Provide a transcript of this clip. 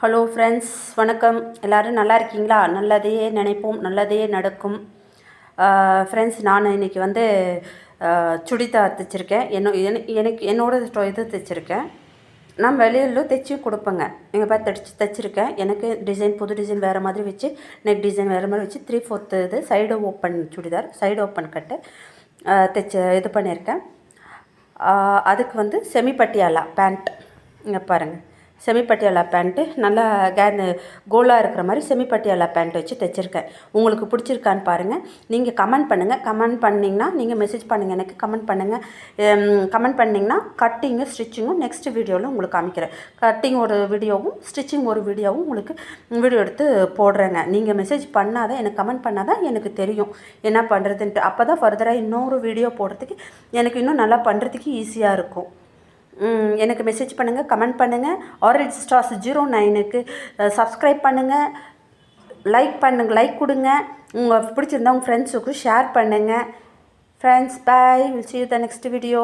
Hello friends, வணக்கம். எல்லோரும் நல்லா இருக்கீங்களா? நல்லதையே நினைப்போம், நல்லதையே நடக்கும். ஃப்ரெண்ட்ஸ், நான் இன்றைக்கி சுடிதார் தைச்சிருக்கேன். எனக்கு என்னோட இது தைச்சிருக்கேன். நான் வெளியில் தைச்சியும் கொடுப்பேங்க. எங்கள் பார்த்து தைச்சிருக்கேன். எனக்கு டிசைன் புது டிசைன் வேறு மாதிரி வச்சு, நெக் டிசைன் வேறு மாதிரி வச்சு 3/4 இது side open churidar, side open cut இது பண்ணியிருக்கேன். அதுக்கு செமி பட்டியாலா பேண்ட், இங்கே பாருங்கள், செமி பட்டியாலா பேண்ட்டு நல்லா கோலாக இருக்கிற மாதிரி செமி பட்டியாலா பேண்ட் வச்சு தைச்சிருக்கேன். உங்களுக்கு பிடிச்சிருக்கான்னு பாருங்கள். நீங்கள் கமெண்ட் பண்ணுங்கள். கமெண்ட் பண்ணிங்கன்னா நீங்கள் மெசேஜ் பண்ணுங்கள், எனக்கு கமெண்ட் பண்ணுங்கள். கமெண்ட் பண்ணிங்கன்னா கட்டிங்கும் ஸ்டிச்சிங்கும் நெக்ஸ்ட் வீடியோவில் உங்களுக்கு காமிக்கிறேன். கட்டிங் ஒரு வீடியோவும் ஸ்டிச்சிங் ஒரு வீடியோவும் உங்களுக்கு வீடியோ எடுத்து போடுறேங்க. நீங்கள் மெசேஜ் பண்ணாதான், எனக்கு கமெண்ட் பண்ணாதான் எனக்கு தெரியும் என்ன பண்ணுறதுன்ட்டு. அப்போ தான் ஃபர்தராக இன்னொரு வீடியோ போடுறதுக்கு எனக்கு இன்னும் நல்லா பண்ணுறதுக்கு ஈஸியாக இருக்கும். எனக்கு மெசேஜ் பண்ணுங்கள், கமெண்ட் பண்ணுங்கள். ஆரஞ்ச் ஸ்டார்ஸ் 09க்கு சப்ஸ்கிரைப் பண்ணுங்கள், லைக் கொடுங்க. உங்கள் பிடிச்சிருந்தா உங்கள் ஃப்ரெண்ட்ஸுக்கு ஷேர் பண்ணுங்கள். Friends, bye. Will see you the next video.